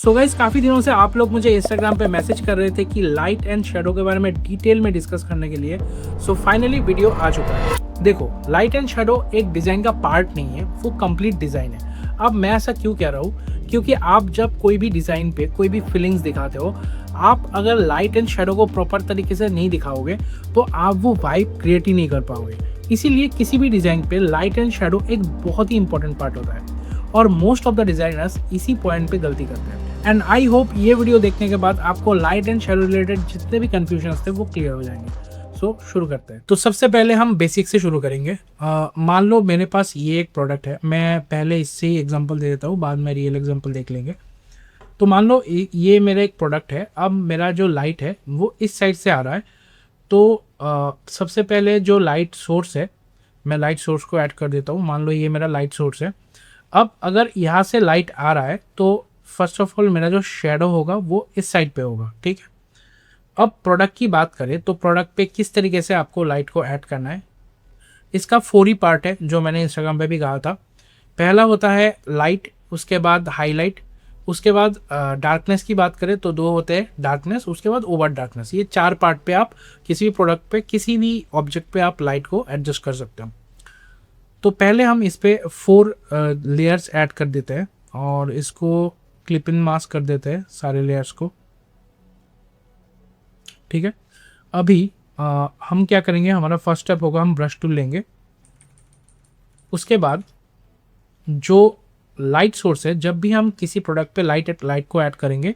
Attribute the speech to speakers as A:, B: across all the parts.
A: So guys, काफ़ी दिनों से आप लोग मुझे इंस्टाग्राम पे मैसेज कर रहे थे कि लाइट एंड शेडो के बारे में डिटेल में डिस्कस करने के लिए। सो फाइनली वीडियो आ चुका है। देखो, लाइट एंड शेडो एक डिज़ाइन का पार्ट नहीं है, वो कंप्लीट डिज़ाइन है। अब मैं ऐसा क्यों कह रहा हूँ, क्योंकि आप जब कोई भी डिज़ाइन पे कोई भी फीलिंग्स दिखाते हो, आप अगर लाइट एंड शेडो को प्रॉपर तरीके से नहीं दिखाओगे तो आप वो वाइब क्रिएट ही नहीं कर पाओगे। इसीलिए किसी भी डिज़ाइन पे लाइट एंड शेडो एक बहुत ही इंपॉर्टेंट पार्ट होता है और मोस्ट ऑफ द डिज़ाइनर्स इसी पॉइंट पे गलती करते हैं। एंड आई होप ये वीडियो देखने के बाद आपको लाइट एंड शेडो रिलेटेड जितने भी कंफ्यूजन थे वो क्लियर हो जाएंगे। सो शुरू करते हैं। तो सबसे पहले हम बेसिक से शुरू करेंगे। मान लो मेरे पास ये एक प्रोडक्ट है, मैं पहले इससे ही एग्जांपल दे देता हूँ, बाद में रियल एग्जांपल देख लेंगे। तो मान लो ये मेरा एक प्रोडक्ट है। अब मेरा जो लाइट है वो इस साइड से आ रहा है। तो सबसे पहले जो लाइट सोर्स है, मैं लाइट सोर्स को ऐड कर देता हूँ। मान लो ये मेरा लाइट सोर्स है। अब अगर यहाँ से लाइट आ रहा है तो फर्स्ट ऑफ ऑल मेरा जो शेडो होगा वो इस साइड पे होगा, ठीक है। अब प्रोडक्ट की बात करें तो प्रोडक्ट पे किस तरीके से आपको लाइट को ऐड करना है, इसका 4 पार्ट है जो मैंने इंस्टाग्राम पे भी कहा था। पहला होता है लाइट, उसके बाद हाईलाइट, उसके बाद डार्कनेस की बात करें तो 2 होते हैं, डार्कनेस, उसके बाद ओवर डार्कनेस। ये 4 पार्ट पे आप किसी भी प्रोडक्ट पे किसी भी ऑब्जेक्ट पे आप लाइट को एडजस्ट कर सकते हो। तो पहले हम इस पे 4 लेयर्स ऐड कर देते हैं और इसको क्लिप इन मास्क कर देते हैं सारे लेयर्स को, ठीक है। अभी हम क्या करेंगे, हमारा फर्स्ट स्टेप होगा हम ब्रश टूल लेंगे। उसके बाद जो लाइट सोर्स है, जब भी हम किसी प्रोडक्ट पे लाइट को ऐड करेंगे,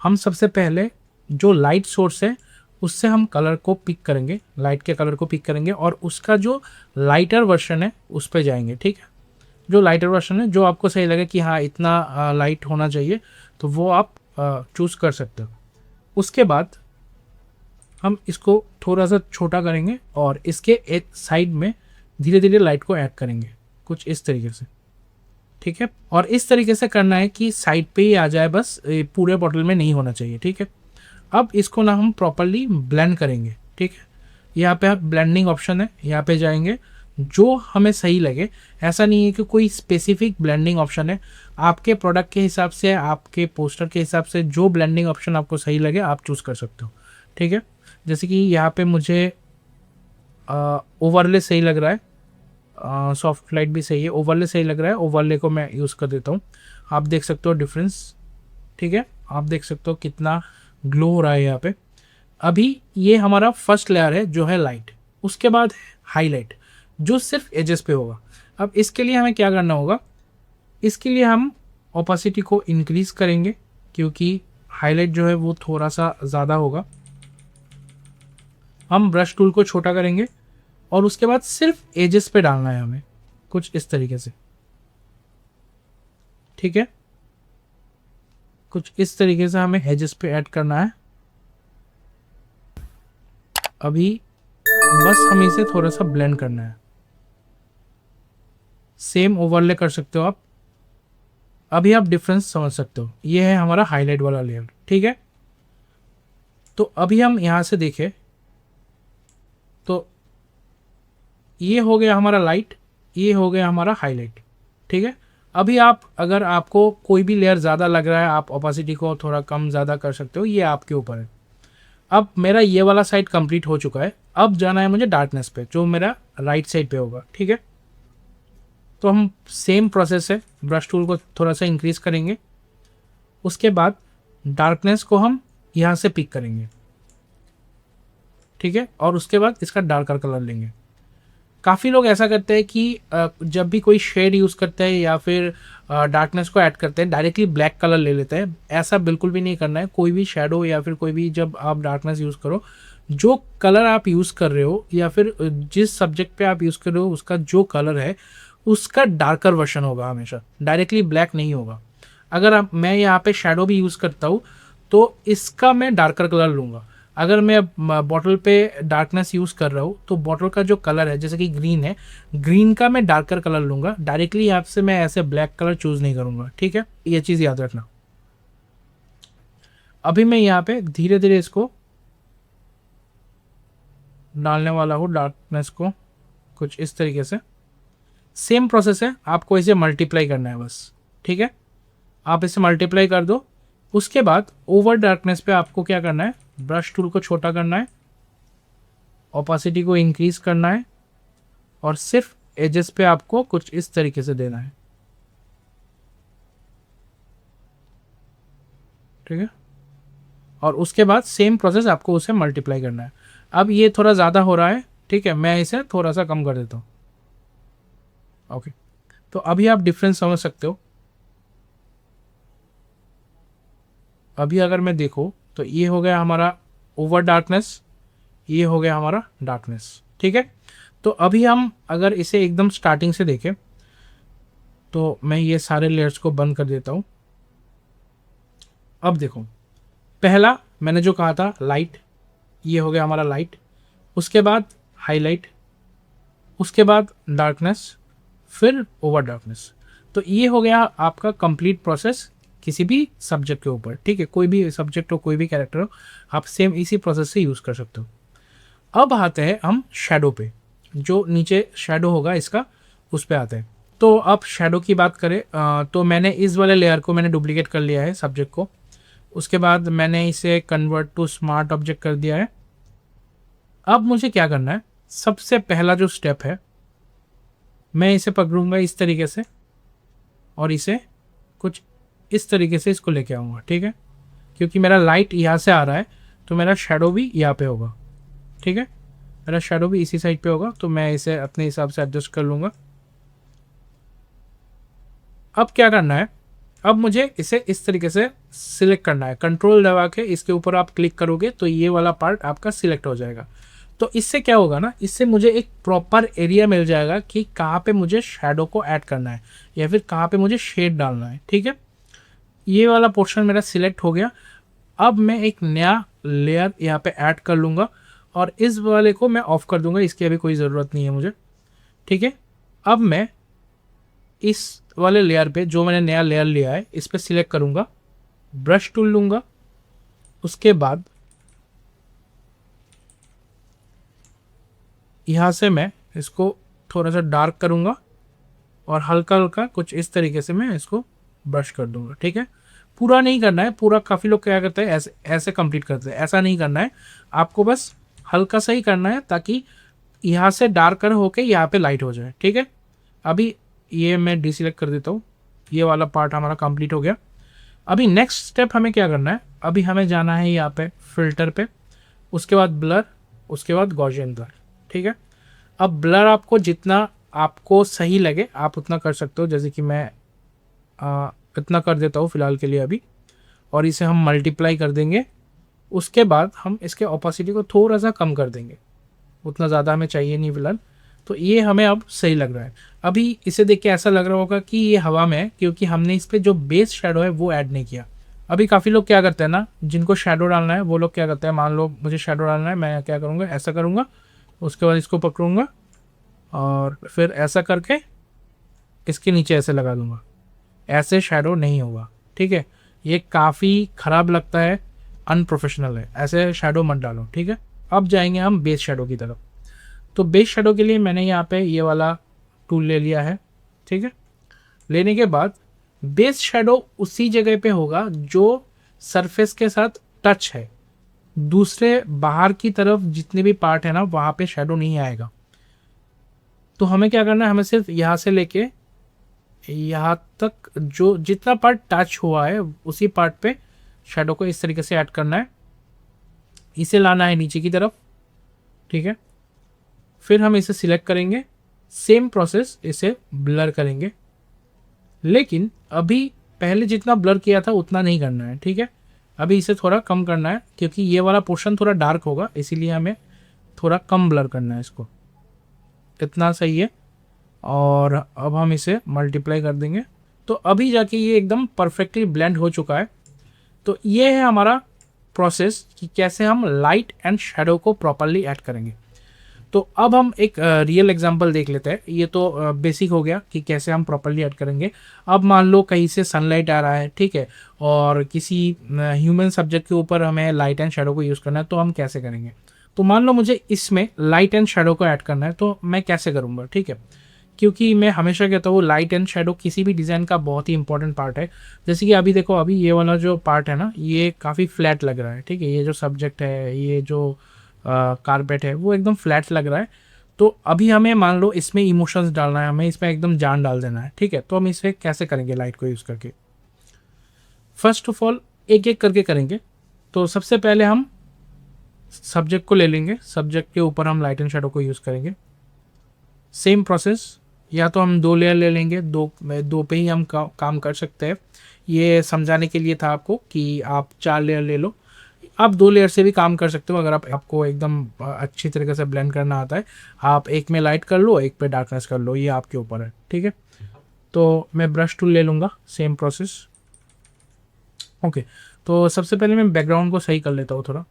A: हम सबसे पहले जो लाइट सोर्स है उससे हम कलर को पिक करेंगे, लाइट के कलर को पिक करेंगे और उसका जो लाइटर वर्जन है उस पर जाएंगे, ठीक है। जो लाइटर वर्जन है, जो आपको सही लगे कि हाँ इतना लाइट होना चाहिए, तो वो आप चूज़ कर सकते हो। उसके बाद हम इसको थोड़ा सा छोटा करेंगे और इसके एक साइड में धीरे धीरे लाइट को ऐड करेंगे, कुछ इस तरीके से, ठीक है। और इस तरीके से करना है कि साइड पे ही आ जाए, बस पूरे बॉटल में नहीं होना चाहिए, ठीक है। अब इसको ना हम प्रॉपरली ब्लेंड करेंगे, ठीक है। यहाँ पे आप ब्लेंडिंग ऑप्शन है, यहाँ पे जाएंगे, जो हमें सही लगे। ऐसा नहीं है कि कोई स्पेसिफिक ब्लेंडिंग ऑप्शन है, आपके प्रोडक्ट के हिसाब से, आपके पोस्टर के हिसाब से जो ब्लेंडिंग ऑप्शन आपको सही लगे आप चूज़ कर सकते हो, ठीक है। जैसे कि यहाँ पे मुझे ओवरले सही लग रहा है, सॉफ्ट लाइट भी सही है, ओवरले सही लग रहा है, ओवरले को मैं यूज़ कर देता हूँ। आप देख सकते हो डिफरेंस, ठीक है। आप देख सकते हो कितना ग्लो हो रहा है यहाँ पे। अभी ये हमारा फर्स्ट लेयर है जो है लाइट। उसके बाद हाईलाइट जो सिर्फ एजेस पे होगा। अब इसके लिए हमें क्या करना होगा, इसके लिए हम ओपेसिटी को इंक्रीज करेंगे क्योंकि हाईलाइट जो है वो थोड़ा सा ज़्यादा होगा। हम ब्रश टूल को छोटा करेंगे और उसके बाद सिर्फ एजेस पे डालना है हमें, कुछ इस तरीके से, ठीक है। कुछ इस तरीके से हमें एजेस पे ऐड करना है। अभी बस हमें इसे थोड़ा सा ब्लेंड करना है। सेम ओवरले कर सकते हो आप। अभी आप डिफरेंस समझ सकते हो। ये है हमारा हाईलाइट वाला लेयर, ठीक है। तो अभी हम यहाँ से देखें तो ये हो गया हमारा लाइट, ये हो गया हमारा हाईलाइट, ठीक है। अभी आप अगर आपको कोई भी लेयर ज़्यादा लग रहा है, आप ओपेसिटी को थोड़ा कम ज़्यादा कर सकते हो, ये आपके ऊपर है। अब मेरा ये वाला साइड कंप्लीट हो चुका है। अब जाना है मुझे डार्कनेस पे, जो मेरा राइट साइड पे होगा, ठीक है। तो हम सेम प्रोसेस है, ब्रश टूल को थोड़ा सा इंक्रीज करेंगे। उसके बाद डार्कनेस को हम यहाँ से पिक करेंगे, ठीक है। और उसके बाद इसका डार्कर कलर लेंगे। काफ़ी लोग ऐसा करते हैं कि जब भी कोई शेड यूज़ करते हैं या फिर डार्कनेस को ऐड करते हैं, डायरेक्टली ब्लैक कलर ले लेते हैं। ऐसा बिल्कुल भी नहीं करना है। कोई भी शेडो या फिर कोई भी जब आप डार्कनेस यूज़ करो, जो कलर आप यूज़ कर रहे हो या फिर जिस सब्जेक्ट पे आप यूज़ कर रहे हो उसका जो कलर है उसका डार्कर वर्जन होगा, हमेशा डायरेक्टली ब्लैक नहीं होगा। अगर आप, मैं यहाँ पे शेडो भी यूज़ करता हूँ तो इसका मैं डार्कर कलर लूँगा। अगर मैं बॉटल पे डार्कनेस यूज़ कर रहा हूँ तो बॉटल का जो कलर है, जैसे कि ग्रीन है, ग्रीन का मैं डार्कर कलर लूँगा। डायरेक्टली यहाँ से मैं ऐसे ब्लैक कलर चूज़ नहीं करूँगा, ठीक है। ये चीज़ याद रखना। अभी मैं यहाँ पे धीरे धीरे इसको डालने वाला हूँ, डार्कनेस को कुछ इस तरीके से। सेम प्रोसेस है, आपको इसे मल्टीप्लाई करना है बस, ठीक है। आप इसे मल्टीप्लाई कर दो, उसके बाद ओवर डार्कनेस पे आपको क्या करना है, ब्रश टूल को छोटा करना है, ओपासिटी को इंक्रीज करना है और सिर्फ एजेस पे आपको कुछ इस तरीके से देना है, ठीक है। और उसके बाद सेम प्रोसेस आपको उसे मल्टीप्लाई करना है। अब ये थोड़ा ज़्यादा हो रहा है, ठीक है, मैं इसे थोड़ा सा कम कर देता हूँ। ओके, तो अभी आप डिफरेंस समझ सकते हो। अभी अगर मैं देखूँ तो ये हो गया हमारा ओवर डार्कनेस, ये हो गया हमारा डार्कनेस, ठीक है। तो अभी हम अगर इसे एकदम स्टार्टिंग से देखें तो मैं ये सारे लेयर्स को बंद कर देता हूँ। अब देखो, पहला मैंने जो कहा था लाइट, ये हो गया हमारा लाइट, उसके बाद हाईलाइट, उसके बाद डार्कनेस, फिर ओवर डार्कनेस। तो ये हो गया आपका कंप्लीट प्रोसेस किसी भी सब्जेक्ट के ऊपर, ठीक है। कोई भी सब्जेक्ट हो, कोई भी कैरेक्टर हो, आप सेम इसी प्रोसेस से यूज़ कर सकते हो। अब आते हैं हम शेडो पे, जो नीचे शेडो होगा इसका, उस पे आते हैं। तो अब शेडो की बात करें तो मैंने इस वाले लेयर को मैंने डुप्लीकेट कर लिया है सब्जेक्ट को। उसके बाद मैंने इसे कन्वर्ट टू स्मार्ट ऑब्जेक्ट कर दिया है। अब मुझे क्या करना है, सबसे पहला जो स्टेप है, मैं इसे पकड़ूंगा इस तरीके से और इसे कुछ इस तरीके से इसको लेके आऊँगा, ठीक है। क्योंकि मेरा लाइट यहाँ से आ रहा है तो मेरा शेडो भी यहाँ पे होगा, ठीक है। मेरा शेडो भी इसी साइड पे होगा, तो मैं इसे अपने हिसाब से एडजस्ट कर लूँगा। अब क्या करना है, अब मुझे इसे इस तरीके से सिलेक्ट करना है। कंट्रोल दबा के इसके ऊपर आप क्लिक करोगे तो ये वाला पार्ट आपका सिलेक्ट हो जाएगा। तो इससे क्या होगा ना, इससे मुझे एक प्रॉपर एरिया मिल जाएगा कि कहाँ पे मुझे शैडो को ऐड करना है या फिर कहाँ पे मुझे शेड डालना है, ठीक है। ये वाला पोर्शन मेरा सिलेक्ट हो गया। अब मैं एक नया लेयर यहाँ पे ऐड कर लूँगा और इस वाले को मैं ऑफ कर दूंगा, इसकी अभी कोई ज़रूरत नहीं है मुझे, ठीक है। अब मैं इस वाले लेयर पे, जो मैंने नया लेयर लिया है, इस पे सिलेक्ट करूँगा, ब्रश टूल लूँगा, उसके बाद यहाँ से मैं इसको थोड़ा सा डार्क करूँगा और हल्का हल्का कुछ इस तरीके से मैं इसको ब्रश कर दूँगा, ठीक है। पूरा नहीं करना है, पूरा काफ़ी लोग क्या करते हैं ऐसे ऐसे कंप्लीट करते हैं, ऐसा नहीं करना है आपको, बस हल्का सा ही करना है ताकि यहाँ से डार्कर होके यहाँ पे लाइट हो जाए, ठीक है। अभी ये मैं डिसेलेक्ट कर देता हूँ, ये वाला पार्ट हमारा कंप्लीट हो गया। अभी नेक्स्ट स्टेप हमें क्या करना है, अभी हमें जाना है यहाँ पे फिल्टर पे, उसके बाद ब्लर, उसके बाद गॉसियन ब्लर, ठीक है। अब ब्लर आपको जितना आपको सही लगे आप उतना कर सकते हो, जैसे कि मैं इतना कर देता हूँ फ़िलहाल के लिए अभी, और इसे हम मल्टीप्लाई कर देंगे। उसके बाद हम इसके ओपेसिटी को थोड़ा सा कम कर देंगे, उतना ज़्यादा हमें चाहिए नहीं फ़िलहाल। तो ये हमें अब सही लग रहा है। अभी इसे देख के ऐसा लग रहा होगा कि ये हवा में है, क्योंकि हमने इस पर जो बेस शेडो है वो ऐड नहीं किया। अभी काफ़ी लोग क्या करते हैं ना, जिनको शेडो डालना है वो लोग क्या करते हैं, मान लो मुझे शेडो डालना है, मैं क्या करूँगा, ऐसा करूँगा, उसके बाद इसको पकड़ूँगा और फिर ऐसा करके इसके नीचे ऐसे लगा दूँगा। ऐसे शेडो नहीं होगा, ठीक है। ये काफ़ी ख़राब लगता है, अनप्रोफेशनल है, ऐसे शेडो मत डालो, ठीक है। अब जाएंगे हम बेस शेडो की तरफ। तो बेस शेडो के लिए मैंने यहाँ पे ये वाला टूल ले लिया है, ठीक है। लेने के बाद बेस शेडो उसी जगह पे होगा जो सरफेस के साथ टच है, दूसरे बाहर की तरफ जितने भी पार्ट है ना वहाँ पे शेडो नहीं आएगा। तो हमें क्या करना है, हमें सिर्फ यहाँ से लेके यहाँ तक जो जितना पार्ट टच हुआ है उसी पार्ट पे शेडो को इस तरीके से ऐड करना है, इसे लाना है नीचे की तरफ, ठीक है। फिर हम इसे सिलेक्ट करेंगे, सेम प्रोसेस इसे ब्लर करेंगे, लेकिन अभी पहले जितना ब्लर किया था उतना नहीं करना है, ठीक है। अभी इसे थोड़ा कम करना है क्योंकि ये वाला पोर्शन थोड़ा डार्क होगा, इसीलिए हमें थोड़ा कम ब्लर करना है इसको, इतना सही है। और अब हम इसे मल्टीप्लाई कर देंगे, तो अभी जाके ये एकदम परफेक्टली ब्लेंड हो चुका है। तो ये है हमारा प्रोसेस कि कैसे हम लाइट एंड शेडो को प्रॉपरली ऐड करेंगे। तो अब हम एक रियल एग्जांपल देख लेते हैं। ये तो बेसिक हो गया कि कैसे हम प्रॉपरली ऐड करेंगे। अब मान लो कहीं से सनलाइट आ रहा है, ठीक है, और किसी ह्यूमन सब्जेक्ट के ऊपर हमें लाइट एंड शेडो को यूज़ करना है, तो हम कैसे करेंगे। तो मान लो मुझे इसमें लाइट एंड शेडो को ऐड करना है, तो मैं कैसे करूँगा, ठीक है। क्योंकि मैं हमेशा कहता हूँ लाइट एंड शेडो किसी भी डिज़ाइन का बहुत ही इंपॉर्टेंट पार्ट है। जैसे कि अभी देखो, अभी ये वाला जो पार्ट है ना, ये काफ़ी फ्लैट लग रहा है, ठीक है। ये जो सब्जेक्ट है, ये जो कारपेट है, वो एकदम फ्लैट लग रहा है। तो अभी हमें मान लो इसमें इमोशंस डालना है, हमें इसमें एकदम जान डाल देना है, ठीक है। तो हम इसे कैसे करेंगे लाइट को यूज़ करके? फर्स्ट ऑफ ऑल एक एक करके करेंगे। तो सबसे पहले हम सब्जेक्ट को ले लेंगे, सब्जेक्ट के ऊपर हम लाइट एंड शेडो को यूज़ करेंगे। सेम प्रोसेस, या तो हम 2 लेयर ले लेंगे, दो पे ही हम काम कर सकते हैं। ये समझाने के लिए था आपको कि आप 4 लेयर ले लो। आप 2 लेयर से भी काम कर सकते हो अगर आपको एकदम अच्छी तरीके से ब्लेंड करना आता है। आप एक में लाइट कर लो, एक पे डार्कनेस कर लो, ये आपके ऊपर है, ठीक है। तो मैं ब्रश टूल ले लूँगा, सेम प्रोसेस। ओके, तो सबसे पहले मैं बैकग्राउंड को सही कर लेता हूँ थोड़ा।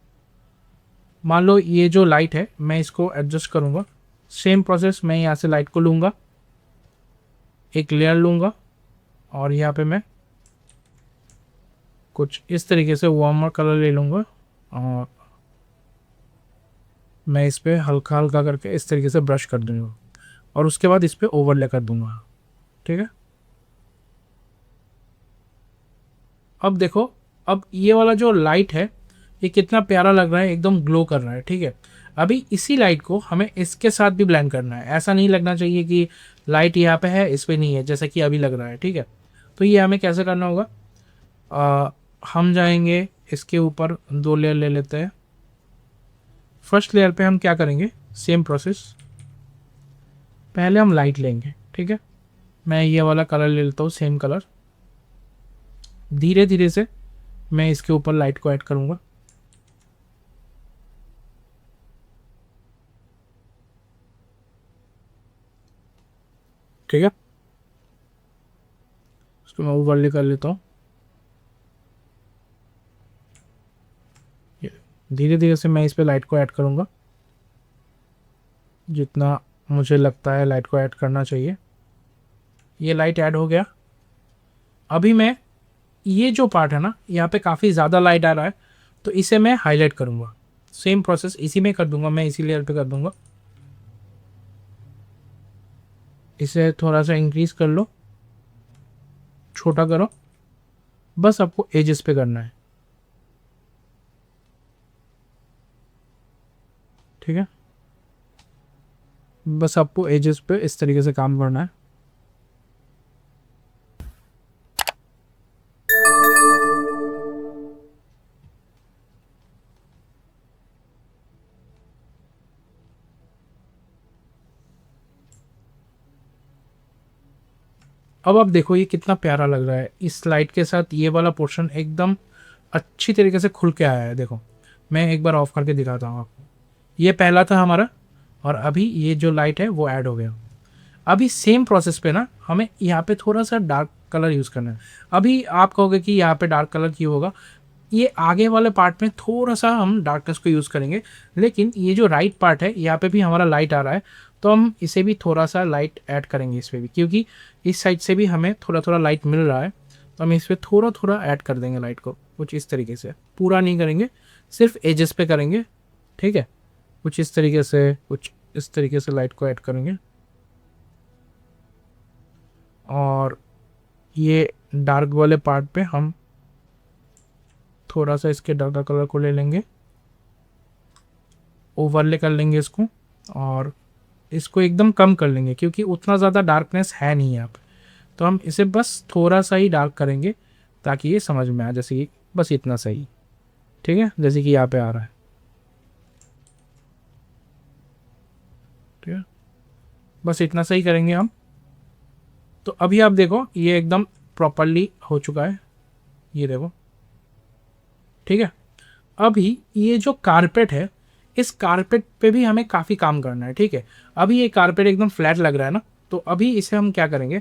A: मान लो ये जो लाइट है, मैं इसको एडजस्ट करूँगा। सेम प्रोसेस, मैं यहाँ से लाइट को लूँगा, एक लेयर लूँगा, और यहाँ पे मैं कुछ इस तरीके से वार्मर कलर ले लूँगा, और मैं इस पर हल्का हल्का करके इस तरीके से ब्रश कर दूँगा, और उसके बाद इस पर ओवरले कर दूँगा, ठीक है। अब देखो, अब ये वाला जो लाइट है, ये कितना प्यारा लग रहा है, एकदम ग्लो कर रहा है, ठीक है। अभी इसी लाइट को हमें इसके साथ भी ब्लेंड करना है। ऐसा नहीं लगना चाहिए कि लाइट यहाँ पे है, इस पे नहीं है, जैसा कि अभी लग रहा है, ठीक है। तो ये हमें कैसे करना होगा? हम जाएंगे इसके ऊपर, 2 लेयर ले लेते हैं। फर्स्ट लेयर पे हम क्या करेंगे? सेम प्रोसेस, पहले हम लाइट लेंगे, ठीक है। मैं ये वाला कलर ले लेता हूँ, सेम कलर। धीरे धीरे से मैं इसके ऊपर लाइट को ऐड करूँगा, ठीक है। इसको मैं ओवरले कर लेता हूँ। धीरे धीरे से मैं इस पे लाइट को ऐड करूँगा, जितना मुझे लगता है लाइट को ऐड करना चाहिए। ये लाइट ऐड हो गया। अभी मैं ये जो पार्ट है ना, यहाँ पे काफ़ी ज़्यादा लाइट आ रहा है, तो इसे मैं हाईलाइट करूँगा। सेम प्रोसेस इसी में कर दूंगा, मैं इसी लेयर पे कर दूंगा। इसे थोड़ा सा इंक्रीज कर लो, छोटा करो, बस आपको एजेस पे करना है, ठीक है। बस आपको एजेस पे इस तरीके से काम करना है। अब आप देखो ये कितना प्यारा लग रहा है। इस लाइट के साथ ये वाला पोर्शन एकदम अच्छी तरीके से खुल के आया है। देखो, मैं एक बार ऑफ करके दिखाता हूँ आपको। ये पहला था हमारा, और अभी ये जो लाइट है वो ऐड हो गया। अभी सेम प्रोसेस पे ना हमें यहाँ पे थोड़ा सा डार्क कलर यूज़ करना है। अभी आप कहोगे कि यहाँ पे डार्क कलर क्यों होगा? ये आगे वाले पार्ट में थोड़ा सा हम डार्कनेस को यूज़ करेंगे, लेकिन ये जो राइट पार्ट है यहाँ पे भी हमारा लाइट आ रहा है, तो हम इसे भी थोड़ा सा लाइट ऐड करेंगे इस पर भी, क्योंकि इस साइड से भी हमें थोड़ा थोड़ा लाइट मिल रहा है। तो हम इस पर थोड़ा थोड़ा ऐड कर देंगे लाइट को, कुछ इस तरीके से। पूरा नहीं करेंगे, सिर्फ एजेस पे करेंगे, ठीक है। कुछ इस तरीके से, कुछ इस तरीके से लाइट को ऐड करेंगे। और ये डार्क वाले पार्ट पे हम थोड़ा सा इसके डार्क कलर को ले लेंगे, ओवरले कर लेंगे इसको, और इसको एकदम कम कर लेंगे, क्योंकि उतना ज़्यादा डार्कनेस है नहीं यहाँ पे। तो हम इसे बस थोड़ा सा ही डार्क करेंगे ताकि ये समझ में आए, जैसे कि बस इतना सही, ठीक है, जैसे कि यहाँ पे आ रहा है, ठीक है। बस इतना सही करेंगे हम। तो अभी आप देखो ये एकदम प्रॉपरली हो चुका है, ये देखो, ठीक है। अभी ये जो कारपेट है, इस कारपेट पे भी हमें काफ़ी काम करना है, ठीक है। अभी ये कारपेट एकदम फ्लैट लग रहा है ना, तो अभी इसे हम क्या करेंगे?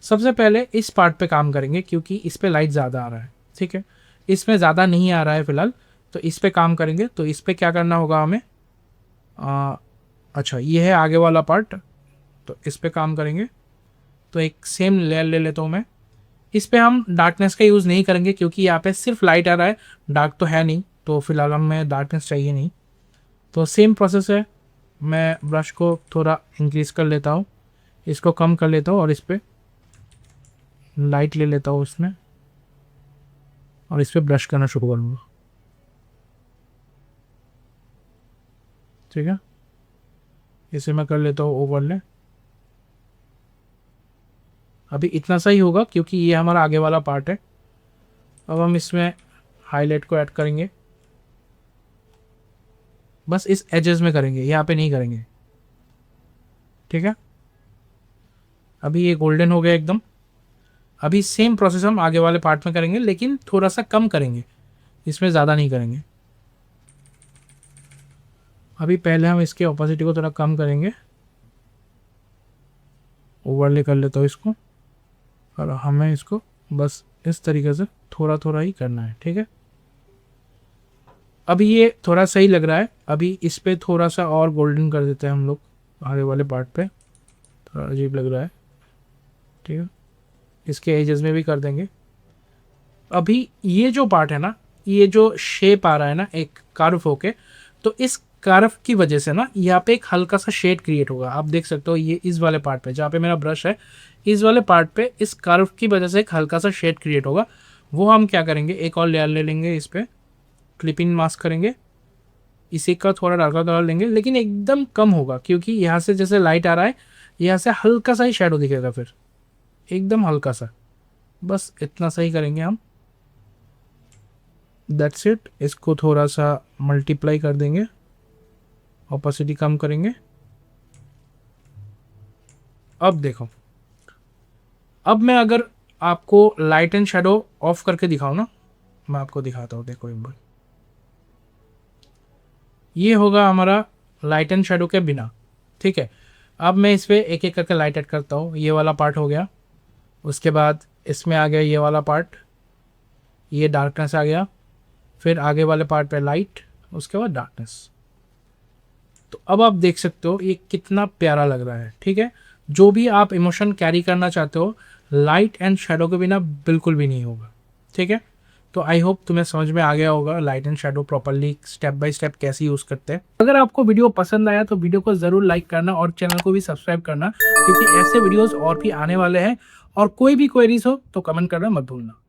A: सबसे पहले इस पार्ट पे काम करेंगे, क्योंकि इस पे लाइट ज़्यादा आ रहा है, ठीक है। इसमें ज़्यादा नहीं आ रहा है फिलहाल, तो इस पे काम करेंगे। तो इस पे क्या करना होगा हमें? अच्छा, ये है आगे वाला पार्ट, तो इस पे काम करेंगे। तो एक सेम लेयर ले लेता हूँ मैं। इस पे हम डार्कनेस का यूज़ नहीं करेंगे, क्योंकि यहाँ पे सिर्फ लाइट आ रहा है, डार्क तो है नहीं, तो फिलहाल हमें डार्कनेस चाहिए नहीं। तो सेम प्रोसेस है, मैं ब्रश को थोड़ा इंक्रीज़ कर लेता हूँ, इसको कम कर लेता हूँ और इस पर लाइट ले लेता हूँ इसमें, और इस पर ब्रश करना शुरू करूँगा। ठीक है, इसे मैं कर लेता हूँ ओवरले। अभी इतना सा ही होगा क्योंकि ये हमारा आगे वाला पार्ट है। अब हम इसमें हाईलाइट को ऐड करेंगे, बस इस एजेस में करेंगे, यहाँ पे नहीं करेंगे। ठीक है, अभी ये गोल्डन हो गया एकदम। अभी सेम प्रोसेस हम आगे वाले पार्ट में करेंगे, लेकिन थोड़ा सा कम करेंगे, इसमें ज़्यादा नहीं करेंगे। अभी पहले हम इसके ऑपोजिट को थोड़ा कम करेंगे, ओवरले कर लेता हूँ इसको, और हमें इसको बस इस तरीके से थोड़ा थोड़ा ही करना है। ठीक है, अभी ये थोड़ा सही लग रहा है। अभी इस पे थोड़ा सा और गोल्डन कर देते हैं हम लोग, आगे वाले पार्ट पे थोड़ा अजीब लग रहा है। ठीक है, इसके एजेस में भी कर देंगे। अभी ये जो पार्ट है ना, ये जो शेप आ रहा है ना एक कर्व होके, तो इस कर्व की वजह से ना यहाँ पे एक हल्का सा शेड क्रिएट होगा। आप देख सकते हो ये इस वाले पार्ट पे जहाँ पे मेरा ब्रश है, इस वाले पार्ट पे इस कर्व की वजह से एक हल्का सा शेड क्रिएट होगा। वो हम क्या करेंगे, एक और लेयर ले लेंगे, इस पर क्लिपिंग मास्क करेंगे, इसी का थोड़ा डार्कर कलर लेंगे, लेकिन एकदम कम होगा क्योंकि यहाँ से जैसे लाइट आ रहा है, यहाँ से हल्का सा ही शेडो दिखेगा, फिर एकदम हल्का सा, बस इतना सही करेंगे हम। That's it. इसको थोड़ा सा मल्टीप्लाई कर देंगे, ऑपोसिटी कम करेंगे। अब देखो, अब मैं अगर आपको लाइट एंड शेडो ऑफ करके दिखाऊं ना, मैं आपको दिखाता हूँ, देखो एक बार। ये होगा हमारा लाइट एंड शेडो के बिना। ठीक है, अब मैं इस पर एक एक करके लाइट ऐड करता हूँ। ये वाला पार्ट हो गया, उसके बाद इसमें आ गया ये वाला पार्ट, ये डार्कनेस आ गया, फिर आगे वाले पार्ट पे लाइट, उसके बाद डार्कनेस। तो अब आप देख सकते हो ये कितना प्यारा लग रहा है। ठीक है, जो भी आप इमोशन कैरी करना चाहते हो, लाइट एंड शेडो के बिना बिल्कुल भी नहीं होगा। ठीक है, तो आई होप तुम्हें समझ में आ गया होगा light and shadow properly step by step कैसे यूज़ करते हैं। अगर आपको वीडियो पसंद आया तो वीडियो को ज़रूर लाइक करना और चैनल को भी सब्सक्राइब करना, क्योंकि ऐसे वीडियोस और भी आने वाले हैं। और कोई भी क्वेरीज हो तो कमेंट करना मत भूलना।